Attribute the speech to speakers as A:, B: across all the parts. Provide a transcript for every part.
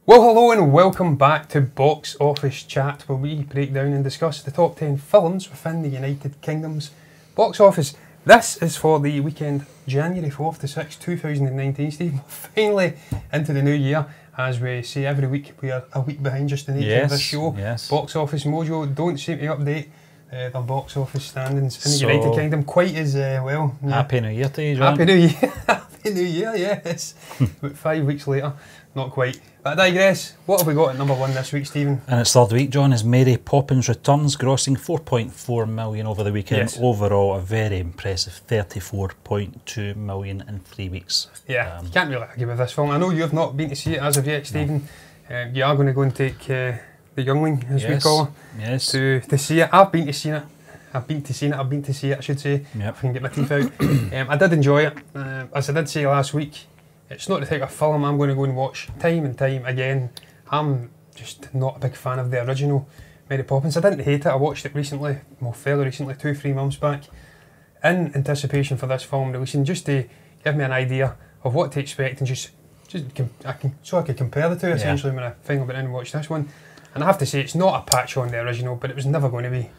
A: Well, hello and welcome back to Box Office Chat, where we break down and discuss the top 10 films within the United Kingdom's box office. This is for the weekend January 4th to 6th, 2019, Steve. We're finally into the new year. As we say every week, we are a week behind just the nature of this show.
B: Yes.
A: Box Office Mojo don't seem to update their box office standings in the United Kingdom quite as well. Yeah.
B: Happy New Year to you, John.
A: Happy New Year. Happy New Year, yes. About 5 weeks later. Not quite. But I digress. What have we got at number one this week, Stephen?
B: And its third week, John, is Mary Poppins Returns, grossing 4.4 million over the weekend.
A: Yes.
B: Overall, a very impressive 34.2 million in 3 weeks.
A: Yeah, you can't really argue with this film. I know you've not been to see it as of yet, Stephen. No. You are going to go and take the youngling, as we call her, to see it. I've been to see it. I've been to see it, I should say.
B: Yep.
A: If I can get my teeth out. I did enjoy it. As I did say last week, it's not the type of film I'm going to go and watch time and time again. I'm just not a big fan of the original Mary Poppins. I didn't hate it. I watched it recently, well, fairly recently, 2-3 months back, in anticipation for this film releasing, just to give me an idea of what to expect and so I could compare the two essentially when I finally went in and watched this one. And I have to say, it's not a patch on the original, but it was never going to be.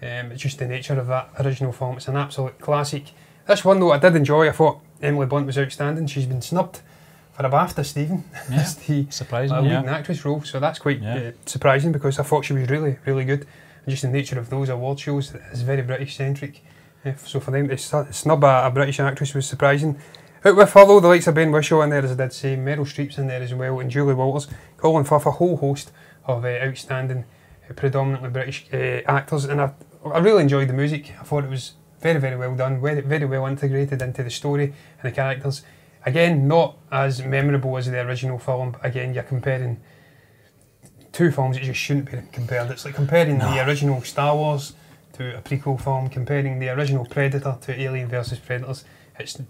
A: It's just the nature of that original film. It's an absolute classic. This one, though, I did enjoy. I thought Emily Blunt was outstanding. She's been snubbed for a BAFTA, Stephen.
B: Yeah,
A: as the
B: surprising,
A: leading actress role. So that's quite surprising, because I thought she was really, really good. And just the nature of those award shows is very British-centric. So for them to snub a British actress was surprising. Out with her, though, the likes of Ben Whishaw in there, as I did say, Meryl Streep's in there as well, and Julie Walters, Colin Firth, a whole host of outstanding, predominantly British actors. And I really enjoyed the music. I thought it was very, very well done, very, very well integrated into the story and the characters. Again, not as memorable as the original film, but again, you're comparing two films that just shouldn't be compared. It's like comparing the original Star Wars to a prequel film, comparing the original Predator to Alien vs Predators. It's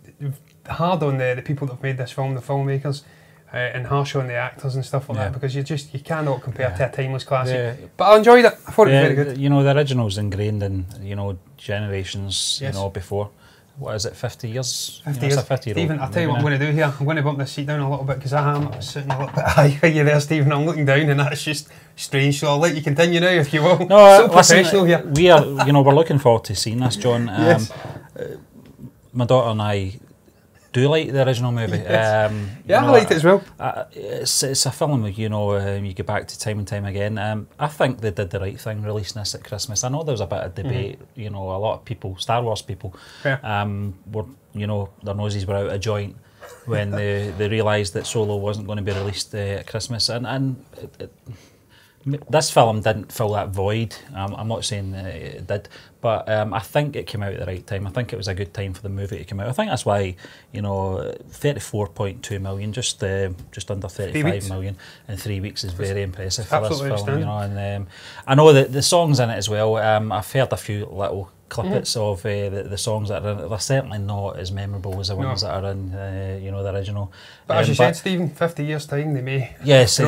A: hard on the people that have made this film, the filmmakers, and harsh on the actors and stuff like that, because you cannot compare to a timeless classic. Yeah. But I enjoyed it. I thought it was very good.
B: You know, the original's ingrained in, you know, generations, you know, before. What is it, 50 years?
A: 50 years. Stephen, I'll tell you what I'm going to do here. I'm going to bump this seat down a little bit, because I am sitting a little bit high. Are you there, Stephen? I'm looking down, and that's just strange. So I'll let you continue now, if you will.
B: No,
A: so professional here.
B: We are, you know, we're looking forward to seeing this, John.
A: Yes.
B: My daughter and I do like the original movie.
A: Yes. I liked it as well.
B: It's a film, you know, you go back to time and time again. I think they did the right thing releasing this at Christmas. I know there was a bit of debate, you know, a lot of people, Star Wars people, were, you know, their noses were out of joint when they realised that Solo wasn't going to be released at Christmas. And this film didn't fill that void. I'm not saying it did, but I think it came out at the right time. I think it was a good time for the movie to come out. I think that's why, you know, 34.2 million, just under 35 million in 3 weeks is very impressive for this film. You know, and I know that the songs in it as well. I've heard a few little clippets of the songs that are in it. They're certainly not as memorable as the ones that are in you know, the original.
A: But as you said, Stephen, 50 years time they may.
B: Yes, you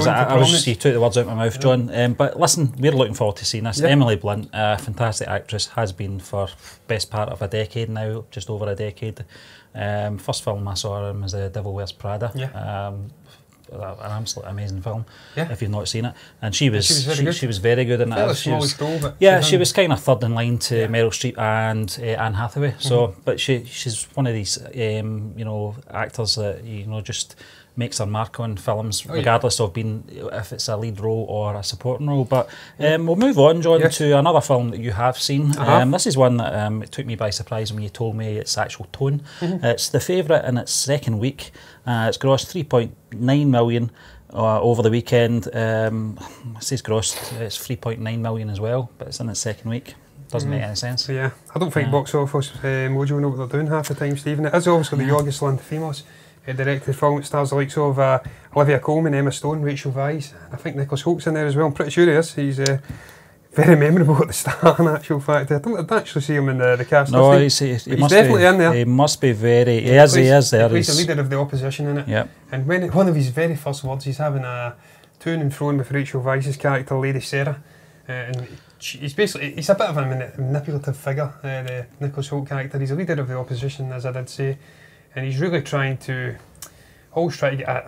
B: took the words out of my mouth, John. But listen, we're looking forward to seeing this. Emily Blunt, a fantastic actress, has been for best part of a decade now, just over a decade. First film I saw her in was The Devil Wears Prada. An absolutely amazing film, if you've not seen it. And she was very good in that. She was kind of third in line to Meryl Streep and Anne Hathaway. So, but she's one of these you know, actors that, you know, just makes her mark on films, regardless of being, if it's a lead role or a supporting role. But we'll move on, John, to another film that you have seen. This is one that it took me by surprise when you told me its actual tone. It's The Favourite in its second week. It's grossed 3.9 million over the weekend. It says grossed, it's 3.9 million as well, but it's in its second week. Doesn't make any sense.
A: Yeah, I don't think Box Office Mojo know what they're doing half the time, Stephen. It is obviously the Yorgos Lanthimos directed film. It stars the likes of Olivia Colman, Emma Stone, Rachel Weisz, and I think Nicholas Holt's in there as well. I'm pretty sure he is. He's very memorable at the start, in actual fact. I don't actually see him in the cast.
B: No, he's
A: definitely in there.
B: He must be very. He is there.
A: He's the leader of the opposition in it.
B: Yep.
A: And when one of his very first words, he's having a to and fro with Rachel Weisz's character, Lady Sarah. and he's a bit of a manipulative figure, the Nicholas Hoult character. He's a leader of the opposition, as I did say, and he's really always trying to get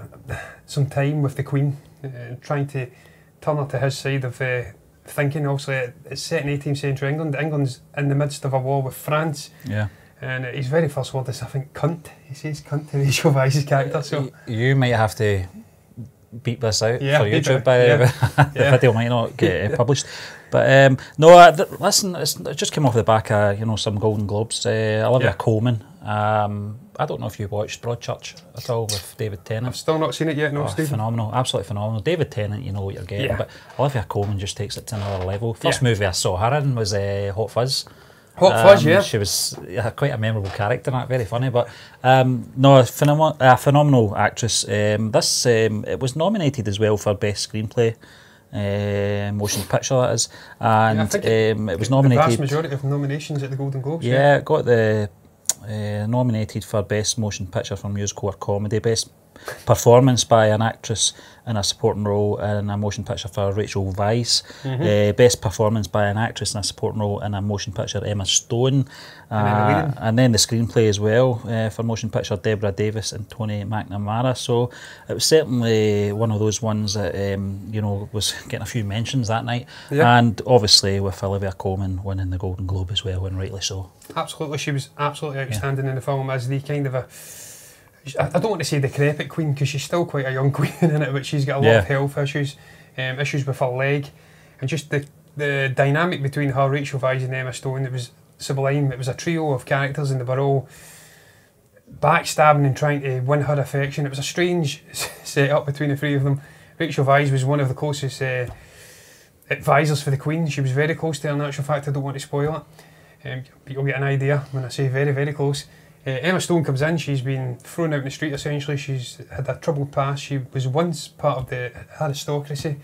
A: some time with the Queen, trying to turn her to his side of thinking. Obviously, it's set in 18th century England. England's in the midst of a war with France.
B: Yeah.
A: And his very first word is, I think, cunt. He says cunt to Rachel Weisz's character. So
B: you might have to beep this out for YouTube. The video might not get published. But listen, it just came off the back of some Golden Globes. Olivia Colman. I don't know if you watched Broadchurch at all with David Tennant.
A: I've still not seen it yet, no, Steve.
B: Phenomenal, absolutely phenomenal. David Tennant, you know what you're getting, but Olivia Colman just takes it to another level. First movie I saw her in was Hot Fuzz.
A: Hot Fuzz, yeah.
B: She was quite a memorable character, not very funny, but phenomenal actress. It was nominated as well for Best Screenplay. Motion picture, that is, and it was nominated.
A: The vast majority of nominations at the Golden Globes.
B: Yeah, it got the nominated for Best Motion Picture for Musical or Comedy, Best Performance by an Actress in a Supporting Role in a Motion Picture for Rachel Weisz, Best Performance by an Actress in a Supporting Role in a Motion Picture, Emma Stone, and then the Screenplay as well for Motion Picture, Deborah Davis and Tony McNamara. So it was certainly one of those ones that was getting a few mentions that night, and obviously with Olivia Colman winning the Golden Globe as well, and rightly so.
A: Absolutely, she was absolutely outstanding in the film as the kind of I don't want to say decrepit Queen, because she's still quite a young Queen in it, but she's got a lot of health issues, issues with her leg, and just the dynamic between her, Rachel Weisz and Emma Stone, it was sublime. It was a trio of characters and they were all backstabbing and trying to win her affection. It was a strange set-up between the three of them. Rachel Weisz was one of the closest advisors for the Queen. She was very close to her, in actual fact. I don't want to spoil it, but you'll get an idea when I say very, very close. Emma Stone comes in, she's been thrown out in the street essentially, she's had a troubled past, she was once part of the aristocracy,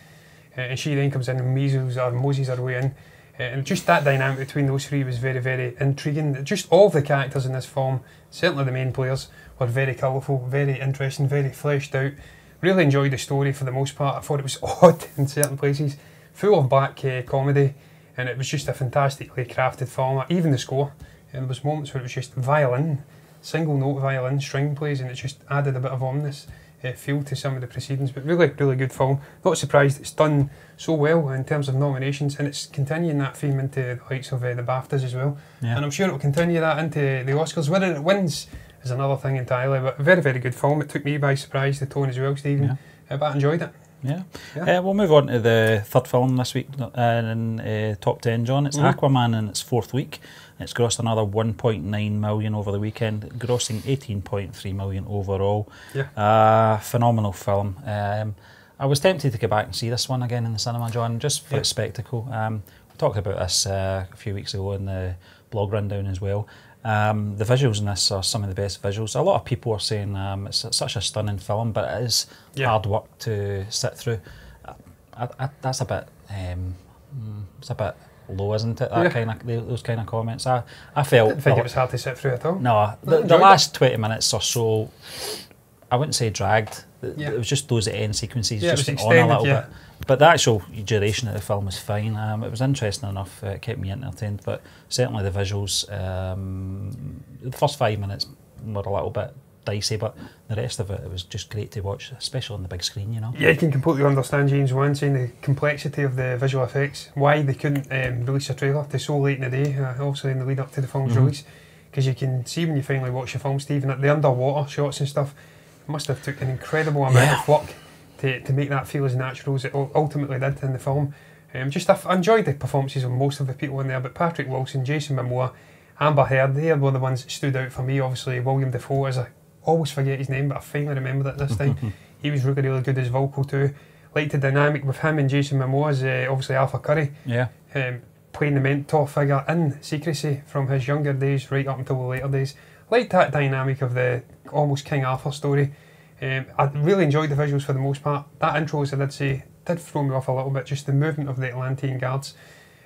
A: and she then comes in and moses her way in, and just that dynamic between those three was very, very intriguing. Just all of the characters in this film, certainly the main players, were very colourful, very interesting, very fleshed out. Really enjoyed the story for the most part. I thought it was odd in certain places, full of black comedy, and it was just a fantastically crafted film. Even the score, and there was moments where it was just violin, single note violin string plays, and it just added a bit of ominous feel to some of the proceedings. But really, really good film. Not surprised it's done so well in terms of nominations, and it's continuing that theme into the likes of the BAFTAs as well. And I'm sure it will continue that into the Oscars. Whether it wins is another thing entirely, but a very, very good film. It took me by surprise, the tone as well, Stephen, but I enjoyed it.
B: We'll move on to the third film this week in top 10, John. It's Aquaman in its fourth week. It's grossed another 1.9 million over the weekend, grossing 18.3 million overall. Phenomenal film. I was tempted to go back and see this one again in the cinema, John, just for its spectacle. We talked about this a few weeks ago in the blog rundown as well. The visuals in this are some of the best visuals. A lot of people are saying it's such a stunning film, but it is hard work to sit through. That's a bit, it's a bit low, isn't it? Those kind of comments. I felt.
A: I didn't think it was hard to sit through at all.
B: No, the last 20 minutes or so, I wouldn't say dragged. It was just those end sequences just went on a little bit. But the actual duration of the film was fine. It was interesting enough. It kept me entertained. But certainly the visuals, the first 5 minutes were a little bit dicey, but the rest of it was just great to watch, especially on the big screen, you know.
A: Yeah, you can completely understand James Wan saying the complexity of the visual effects, why they couldn't release a trailer till so late in the day, obviously in the lead up to the film's release, because you can see when you finally watch the film, Stephen, the underwater shots and stuff, must have took an incredible amount of work to make that feel as natural as it ultimately did in the film. I enjoyed the performances of most of the people in there, but Patrick Wilson, Jason Momoa, Amber Heard, they were the ones that stood out for me. Obviously William Dafoe, as I always forget his name, but I finally remembered it this time. He was really, really good as vocal too. Liked the dynamic with him and Jason Momoa as obviously Arthur Curry, playing the mentor figure in secrecy from his younger days right up until the later days. Liked that dynamic of the almost King Arthur story. I really enjoyed the visuals for the most part. That intro, as I did say, did throw me off a little bit, just the movement of the Atlantean guards.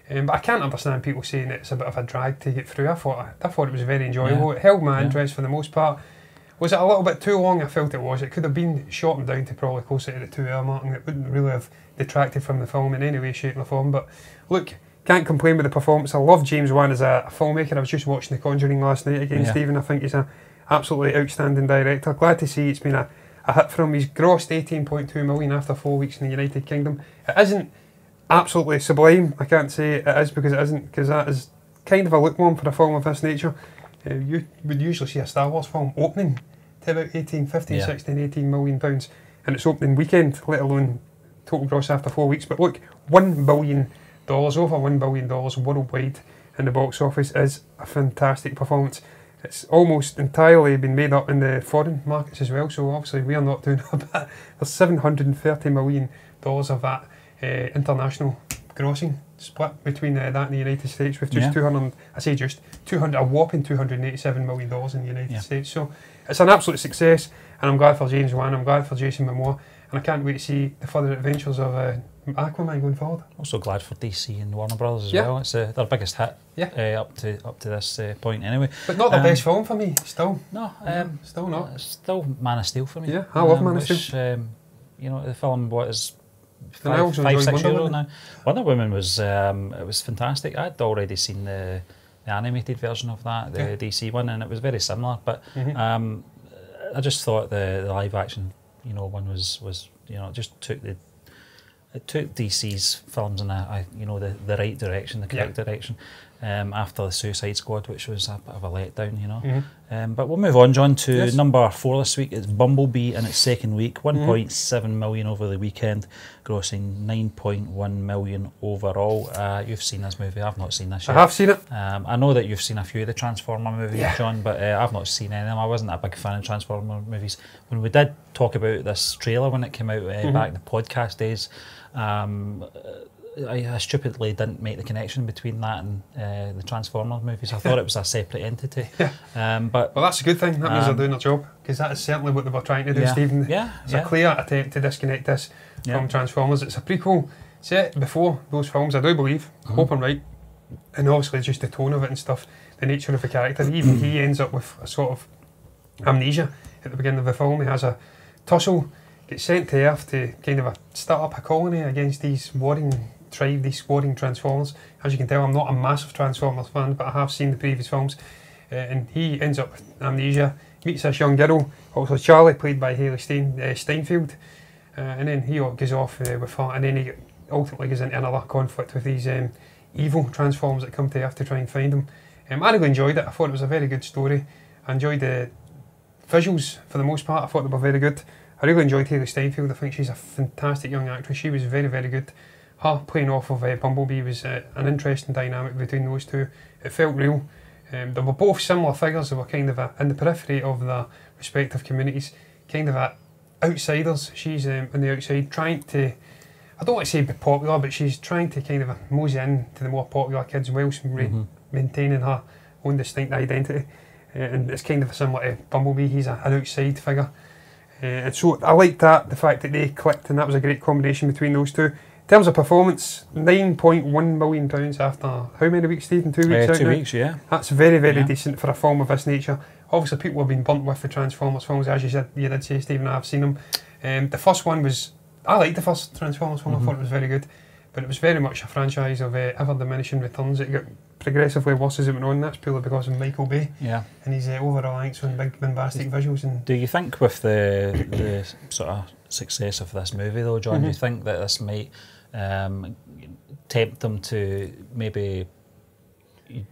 A: But I can't understand people saying it's a bit of a drag to get through. I thought it was very enjoyable. It held my interest for the most part. Was it a little bit too long? I felt it was. It could have been shortened down to probably closer to the 2-hour mark, and it wouldn't really have detracted from the film in any way, shape or form. But look, can't complain with the performance. I love James Wan as a filmmaker. I was just watching The Conjuring last night again, Stephen. I think he's an absolutely outstanding director. Glad to see it's been a hit for him. He's grossed 18.2 million after 4 weeks in the United Kingdom. It isn't absolutely sublime. I can't say it is because it isn't, because that is kind of a lukewarm for a film of this nature. You would usually see a Star Wars film opening to about 16, 18 million pounds, and its opening weekend, let alone total gross after 4 weeks. But look, $1 billion, over $1 billion worldwide in the box office is a fantastic performance. It's almost entirely been made up in the foreign markets as well, so obviously we are not doing a bit. There's $730 million of that international grossing split between that and the United States, with just a whopping $287 million in the United States. So it's an absolute success, and I'm glad for James Wan, I'm glad for Jason Momoa, and I can't wait to see the further adventures of Aquaman going forward.
B: Also glad for DC and Warner Brothers as well. It's their biggest hit up to this point anyway.
A: But not the best film for me, still.
B: No,
A: still not.
B: It's still Man of Steel for me.
A: Yeah, I love Man of Steel.
B: You know, the film, what is
A: 5, 6 years old now.
B: Wonder Woman was it was fantastic. I'd already seen the animated version of that, the DC one, and it was very similar. But I just thought the live action, one was just took DC's films in the right direction, the correct direction. After the Suicide Squad, which was a bit of a letdown, but we'll move on, John, to number 4 this week. It's Bumblebee in its second week, 1.7 million over the weekend, grossing 9.1 million overall. You've seen this movie, I've not seen this yet.
A: I have seen it.
B: I know that you've seen a few of the Transformer movies, John, but I've not seen any of them. I wasn't a big fan of Transformer movies. When we did talk about this trailer when it came out back in the podcast days, I stupidly didn't make the connection between that and the Transformers movies. I thought it was a separate entity. But
A: well, that's a good thing. That means they're doing their job, because that is certainly what they were trying to do, Stephen. It's a clear attempt to disconnect this from Transformers. It's a prequel set before those films, I do believe. Hope I'm right. And obviously just the tone of it and stuff, the nature of the character. Even he ends up with a sort of amnesia at the beginning of the film. He has a tussle, gets sent to Earth to kind of start up a colony against these warring tribe, these warring Transformers. As you can tell, I'm not a massive Transformers fan, but I have seen the previous films. And he ends up with amnesia, meets this young girl, also Charlie, played by Hayley Steinfeld, and then he goes off with her, and then he ultimately goes into another conflict with these evil Transformers that come to Earth to try and find him. I really enjoyed it. I thought it was a very good story. I enjoyed the visuals for the most part. I thought they were very good. I really enjoyed Hayley Steinfeld. I think she's a fantastic young actress. She was very, very good. Her playing off of Bumblebee was an interesting dynamic between those two. It felt real. They were both similar figures. They were kind of in the periphery of their respective communities, kind of outsiders. She's on the outside, trying to, I don't want to say be popular, but she's trying to kind of mosey in to the more popular kids whilst maintaining her own distinct identity. And it's kind of similar to Bumblebee. He's an outside figure. And so I liked that, the fact that they clicked, and that was a great combination between those two. In terms of performance, £9.1 million after how many weeks, Stephen? 2 weeks out
B: 2
A: now?
B: weeks, yeah.
A: That's very, very decent for a film of this nature. Obviously, people have been burnt with the Transformers films, as you did say, Stephen. I've seen them. The first one was, I liked the first Transformers film. I thought it was very good, but it was very much a franchise of ever diminishing returns. It got progressively worse as it went on. That's purely because of Michael Bay and his over-reliance on big bombastic visuals. And
B: do you think with the sort of success of this movie, though, John, do you think that this might tempt them to maybe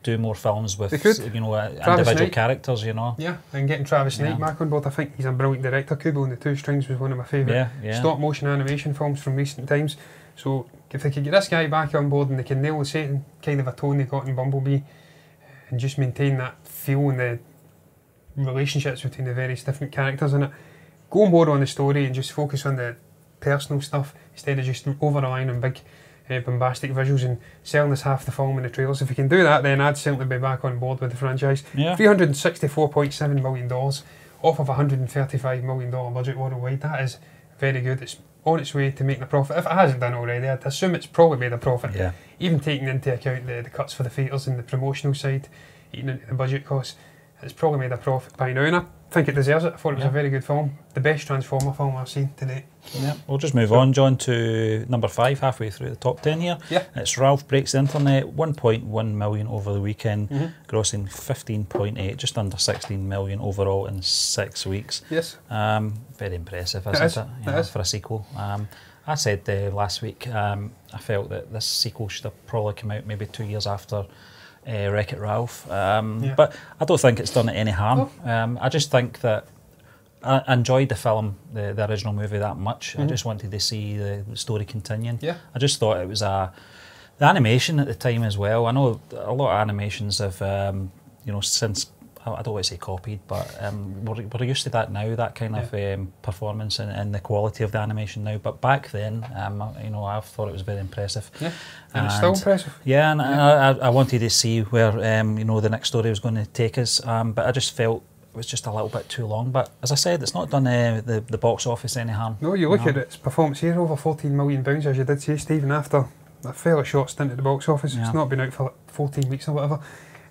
B: do more films with individual characters,
A: Yeah, and getting Travis Knight back on board. I think he's a brilliant director. Kubo and the Two Strings was one of my favourite stop motion animation films from recent times. So if they could get this guy back on board and they can nail the same kind of a tone they got in Bumblebee and just maintain that feel and the relationships between the various different characters in it, go more on the story and just focus on the personal stuff instead of just over-relying on big bombastic visuals and selling us half the film in the trailers. If you can do that, then I'd certainly be back on board with the franchise. $364.7 million off of a $135 million budget worldwide. That is very good. It's on its way to making a profit. If it hasn't done already, I'd assume it's probably made a profit. Even taking into account the cuts for the theatres and the promotional side, eating into the budget costs, it's probably made a profit by now. And think it deserves it. I thought it was a very good film. The best Transformer film I've seen to date.
B: Yeah, we'll just move on, John, to number 5, halfway through the top 10 here.
A: Yeah.
B: It's Ralph Breaks the Internet, 1.1 million over the weekend, grossing 15.8, just under 16 million overall in 6 weeks.
A: Yes.
B: Very impressive, isn't it? You know, for a sequel. I said last week, I felt that this sequel should have probably come out maybe 2 years after Wreck-It Ralph. But I don't think it's done it any harm. I just think that I enjoyed the film, the original movie, that much. I just wanted to see the story continuing. Yeah. I just thought it was the animation at the time as well. I know a lot of animations have, you know, since, I don't want to say copied, but we're used to that now, that kind of performance and the quality of the animation now. But back then, you know, I thought it was very impressive. Yeah,
A: and it's still impressive.
B: Yeah, and I wanted to see where, you know, the next story was going to take us. But I just felt it was just a little bit too long. But as I said, it's not done the box office any harm.
A: No, you look at its performance here, over £14 million, as you did say, Stephen, after a fairly short stint at the box office. It's not been out for like 14 weeks or whatever.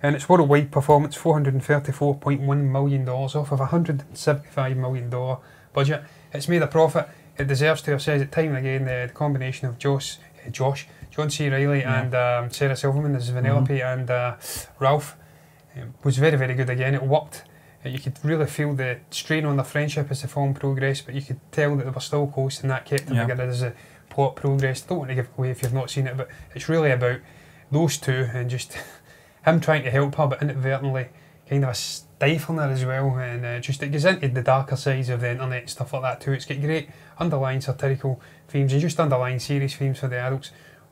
A: And its worldwide performance, $434.1 million off of a $175 million budget. It's made a profit. It deserves to have said it time and again. The combination of John C. Reilly and Sarah Silverman as Vanellope and Ralph was very, very good again. It worked. You could really feel the strain on their friendship as the film progressed, but you could tell that they were still close, and that kept them together as the plot progressed. Don't want to give it away if you've not seen it, but it's really about those two and just him trying to help her, but inadvertently kind of stifling her as well. And just it goes into the darker sides of the internet and stuff like that too. It's got great underlying satirical themes and just underlying serious themes for the adults,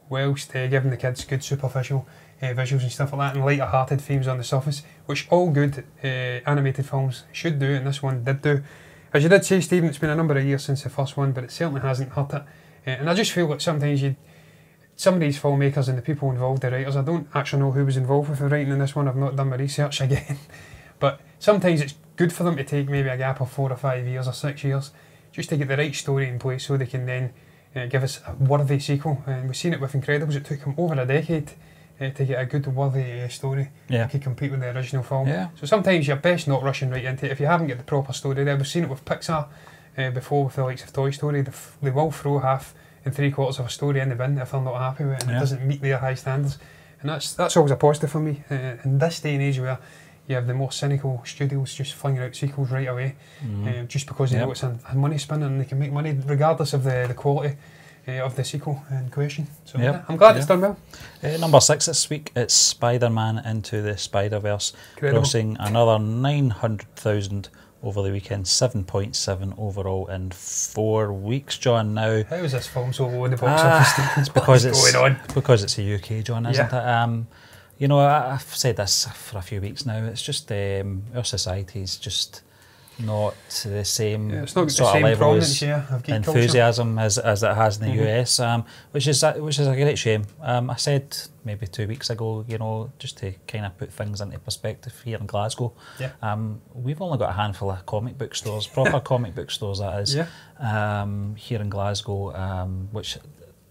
A: whilst giving the kids good superficial visuals and stuff like that, and lighter-hearted themes on the surface, which all good animated films should do, and this one did do. As you did say, Stephen, it's been a number of years since the first one, but it certainly hasn't hurt it. And I just feel like sometimes some of these filmmakers and the people involved, the writers, I don't actually know who was involved with the writing in this one, I've not done my research again, but sometimes it's good for them to take maybe a gap of 4 or 5 years or 6 years, just to get the right story in place so they can then give us a worthy sequel. And we've seen it with Incredibles, it took them over a decade to get a good, worthy story that could compete with the original film. So sometimes you're best not rushing right into it. If you haven't got the proper story there, we've seen it with Pixar before with the likes of Toy Story, they will throw half and 3/4 of a story in the bin if they're not happy with it and it doesn't meet their high standards. And that's always a positive for me. In this day and age where you have the more cynical studios just flinging out sequels right away, just because they know it's a money spinner and they can make money regardless of the quality of the sequel in question. So I'm glad it's done well.
B: Number 6 this week, it's Spider-Man Into the Spider-Verse, grossing another 900,000 over the weekend, 7.7 overall in 4 weeks, John. Now,
A: how is this film so low in the box office?
B: It's because it's the UK, John, isn't it? You know, I've said this for a few weeks now. It's just our society's just not the same
A: it's not
B: sort
A: the same
B: of level as
A: of
B: enthusiasm as it has in the US, which is a great shame. I said maybe 2 weeks ago, you know, just to kind of put things into perspective here in Glasgow, we've only got a handful of comic book stores, proper comic book stores that is, here in Glasgow, which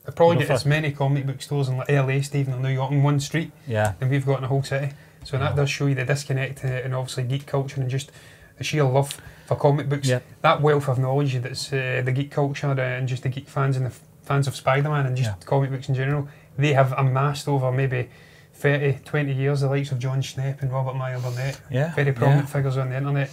A: I've probably got as many comic book stores in like LA, Stephen, or New York in one street than we've got in the whole city. So that does show you the disconnect and obviously geek culture and just the sheer love for comic books, that wealth of knowledge that's the geek culture and just the geek fans and the fans of Spider-Man and just comic books in general, they have amassed over maybe 30, 20 years, the likes of John Schnepp and Robert Meyer Burnett, very prominent figures on the internet.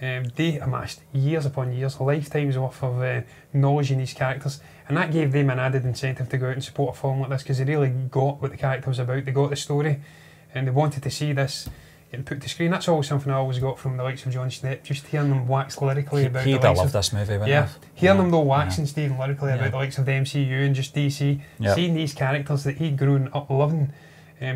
A: They amassed years upon years, lifetimes worth of knowledge in these characters, and that gave them an added incentive to go out and support a film like this because they really got what the character was about, they got the story, and they wanted to see this getting put to screen. That's always something I always got from the likes of John Schnepp, just hearing them wax lyrically about the likes of...
B: He'd love this movie, wouldn't he?
A: Hearing them though waxing Stephen lyrically about the likes of the MCU and just DC, seeing these characters that he'd grown up loving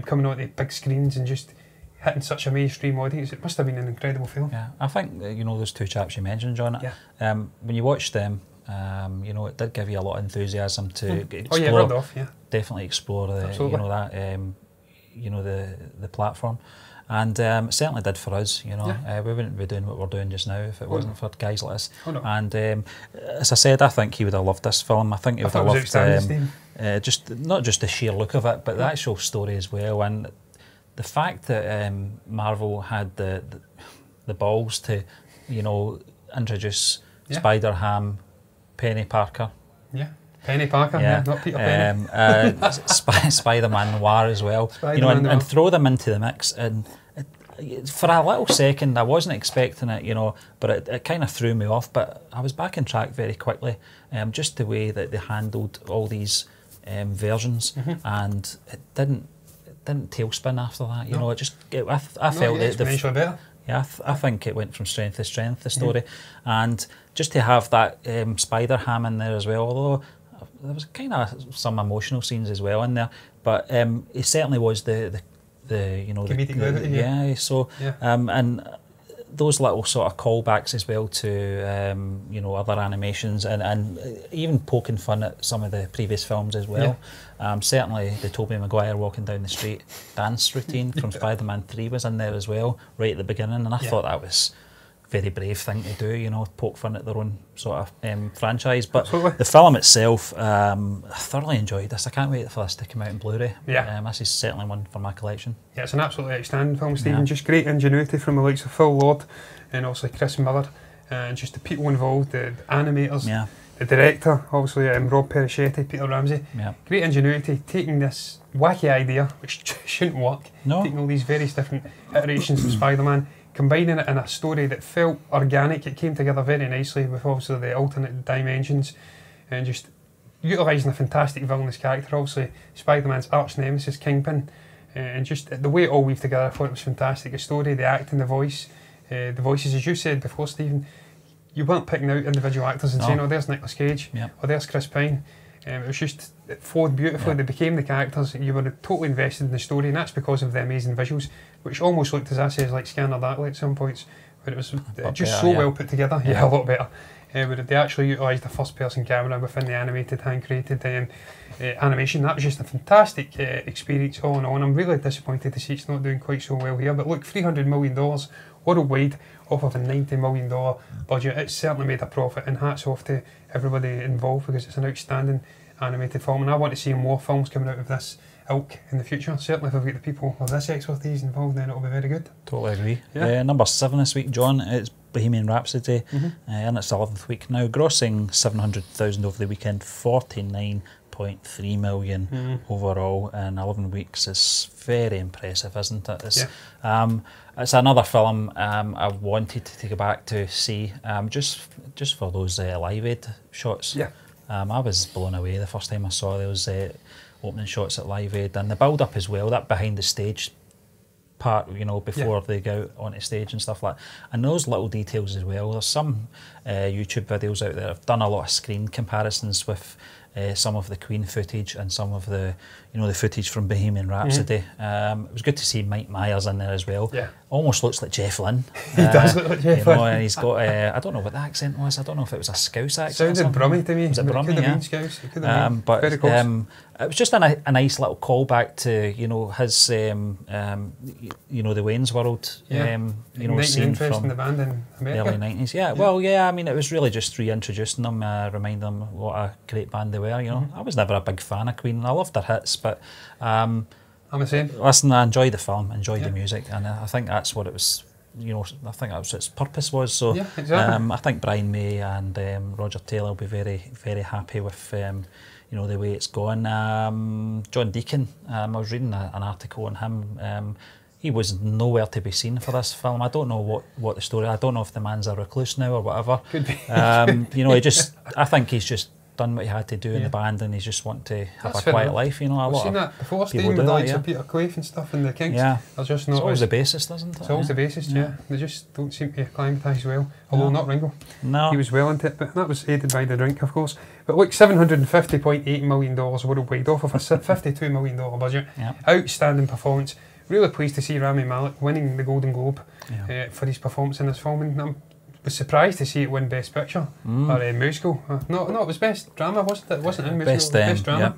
A: coming onto big screens and just hitting such a mainstream audience, it must have been an incredible film. Yeah,
B: I think, you know, those two chaps you mentioned, John, when you watch them, you know, it did give you a lot of enthusiasm to explore, definitely explore the, you know, that, you know, the platform. And it certainly did for us, you know. We wouldn't be doing what we're doing just now if it wasn't for guys like us. And as I said, I think he would have loved this film. I think he would have loved just not just the sheer look of it, but the actual story as well. And the fact that Marvel had the balls to you know, introduce Spider-Ham, Penny Parker.
A: Yeah. Penny Parker, not Peter Penny.
B: Spider-Man Noir as well. You know, and throw them into the mix. And for a little second, I wasn't expecting it, you know, but it kind of threw me off. But I was back on track very quickly. Just the way that they handled all these versions, and it didn't tailspin after that. You know, it just I felt it
A: better.
B: Yeah, I think it went from strength to strength, the story, and just to have that Spider-Ham in there as well. Although there was kind of some emotional scenes as well in there, but it certainly was the you know,
A: comedic levity,
B: and those little sort of callbacks as well to you know, other animations, and even poking fun at some of the previous films as well. Certainly the Tobey Maguire walking down the street dance routine from Spider-Man 3 was in there as well, right at the beginning, and I thought that was a very brave thing to do, you know, poke fun at their own sort of franchise. But the film itself, I thoroughly enjoyed this. I can't wait for this to come out in Blu-ray. This is certainly one for my collection. Yeah,
A: it's an absolutely outstanding film, Stephen. Just great ingenuity from the likes of Phil Lord and also Chris Miller, and just the people involved, the animators, the director, obviously Rob Perichetti, Peter Ramsey. Great ingenuity, taking this wacky idea, which shouldn't work, taking all these various different iterations of Spider-Man, combining it in a story that felt organic. It came together very nicely with obviously the alternate dimensions, and just utilising a fantastic villainous character, obviously Spider-Man's arch nemesis Kingpin, and just the way it all weaved together. I thought it was fantastic. The story, the acting, the voice, the voices, as you said before, Stephen, you weren't picking out individual actors and saying, oh, there's Nicolas Cage, or there's Chris Pine. It was just, it flowed beautifully. They became the characters. You were totally invested in the story, and that's because of the amazing visuals, which almost looked, as I say, like Scanner Darkly at some points, but it was just so well put together. A lot better. Where they actually utilised the first-person camera within the animated, hand-created animation. That was just a fantastic experience all in all. I'm really disappointed to see it's not doing quite so well here. But look, $300 million worldwide off of a $90 million budget. It's certainly made a profit, and hats off to everybody involved, because it's an outstanding animated film, and I want to see more films coming out of this ilk in the future. Certainly if we've got the people of this expertise involved, then it'll be very good.
B: Totally agree. Number 7 this week, John, it's Bohemian Rhapsody, and it's the 11th week now, grossing 700,000 over the weekend, 49.3 million overall in 11 weeks. It's very impressive, isn't it? It's another film I wanted to take back to see, just for those Live Aid shots. I was blown away the first time I saw those opening shots at Live Aid, and the build up as well, that behind the stage part, you know, before they go out onto stage and stuff like that. And those little details as well. There's some YouTube videos out there. I've done a lot of screen comparisons with some of the Queen footage and some of the, you know, the footage from Bohemian Rhapsody. It was good to see Mike Myers in there as well. Almost looks like Jeff Lynne.
A: He does look like Jeff Lynne.
B: And he's got, I don't know what the accent was. I don't know if it was a Scouse accent.
A: Sounded Brummie to me.
B: Was it Brummie?
A: It could have been Scouse. It could have been.
B: But
A: very close.
B: It was just a nice little callback to, you know, his, you know, the Wayne's World, you know, scene from
A: the band in America.
B: Early 90s. Well, I mean, it was really just reintroducing them, reminding them what a great band they were. You know, I was never a big fan of Queen. I loved their hits, but
A: I'm the same.
B: Listen, I enjoyed the film, enjoyed the music, and I think that's what it was. You know, I think that's what its purpose was. So,
A: exactly.
B: I think Brian May and Roger Taylor will be very, very happy with you know, the way it's gone. John Deacon, I was reading an article on him. He was nowhere to be seen for this film. I don't know what the story. I don't know if the man's a recluse now or whatever.
A: Could be.
B: You know, I think he's just done what he had to do in the band, and he's just wanting to have a quiet life. You know,
A: I've seen that before, Stephen, with the likes of Peter Quaife and stuff, and the Kinks. They're just not.
B: It's always the bassist, isn't it?
A: It's always the bassist. They just don't seem to acclimatise well. Although not Ringo. No, he was well into it, but that was aided by the drink, of course. But look, $750.8 million worldwide off of a $52 million budget. Outstanding performance. Really pleased to see Rami Malek winning the Golden Globe for his performance in this film, and I was surprised to see it win Best Picture or musical. No, it was Best Drama, wasn't it? It wasn't in musical, Best Drama.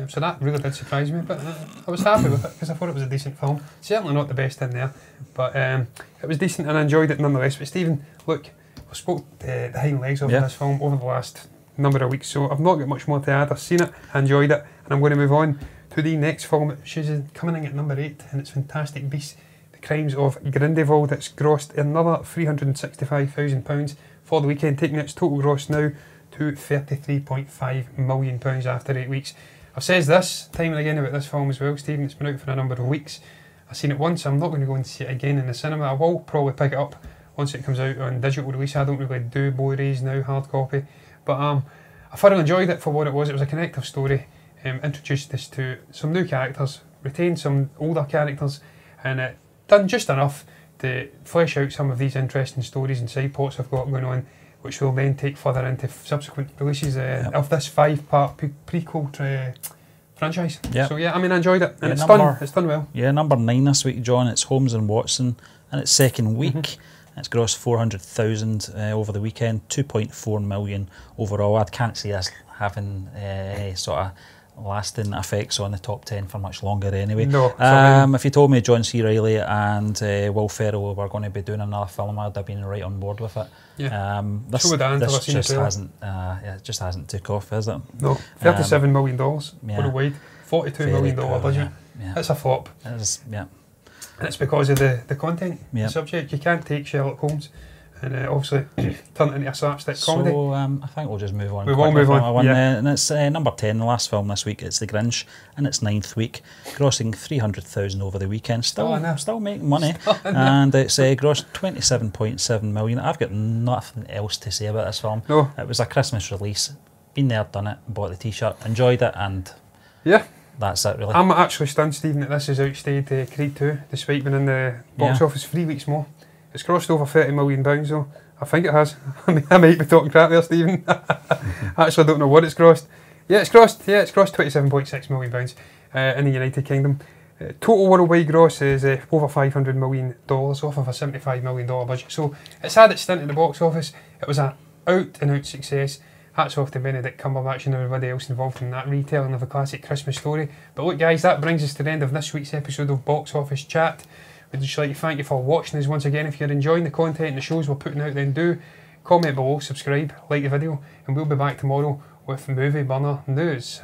A: So that really did surprise me, but I was happy with it because I thought it was a decent film. Certainly not the best in there, but it was decent and I enjoyed it nonetheless. But Stephen, look, I spoke the hind legs of this film over the last number of weeks, so I've not got much more to add. I've seen it, enjoyed it, and I'm going to move on to the next film, which is coming in at number 8, and it's Fantastic Beasts, The Crimes of Grindelwald. It's grossed another £365,000 for the weekend, taking its total gross now to £33.5 million after 8 weeks. I've said this time and again about this film as well, Stephen. It's been out for a number of weeks. I've seen it once. I'm not going to go and see it again in the cinema. I will probably pick it up once it comes out on digital release. I don't really do Blu-rays now, hard copy. But I thoroughly enjoyed it for what it was. It was a connective story. Introduced us to some new characters, retained some older characters, and done just enough to flesh out some of these interesting stories and side plots I've got going on, which will then take further into subsequent releases of this 5-part prequel franchise. Yep. So yeah, I mean, I enjoyed it, and it's done well. Yeah,
B: number 9 this week, John. It's Holmes and Watson, and its second week. It's grossed 400,000 over the weekend, 2.4 million overall. I can't see us having any sort of lasting effects on the top 10 for much longer anyway.
A: No.
B: If you told me John C. Reilly and Will Ferrell were going to be doing another film, I'd have been right on board with it.
A: Yeah.
B: This just hasn't took off, is it?
A: No. $37 million worldwide, $42 million budget.
B: Yeah.
A: It's a flop.
B: It is, yeah.
A: And it's because of the content, the subject. You can't take Sherlock Holmes and obviously turn it into a slapstick comedy.
B: So I think we'll just move on.
A: We will move on.
B: And it's number 10, the last film this week. It's The Grinch, in its 9th week, grossing 300,000 over the weekend. Still making money. And it's grossed 27.7 million. I've got nothing else to say about this film.
A: No.
B: It was a Christmas release. Been there, done it, bought the T-shirt, enjoyed it, and that's it, really.
A: I'm actually stunned, Stephen, that this has outstayed Creed 2, despite being in the box office 3 weeks more. It's crossed over £30 million though. I think it has. I mean, I might be talking crap there, Stephen. I actually don't know what it's crossed. It's crossed £27.6 million in the United Kingdom. Total worldwide gross is over $500 million off of a $75 million budget. So it's had its stint in the box office. It was an out-and-out success. Hats off to Benedict Cumberbatch and everybody else involved in that retelling of a classic Christmas story. But look, guys, that brings us to the end of this week's episode of Box Office Chat. We'd just like to thank you for watching us once again. If you're enjoying the content and the shows we're putting out, then do comment below, subscribe, like the video, and we'll be back tomorrow with Movie Burner News.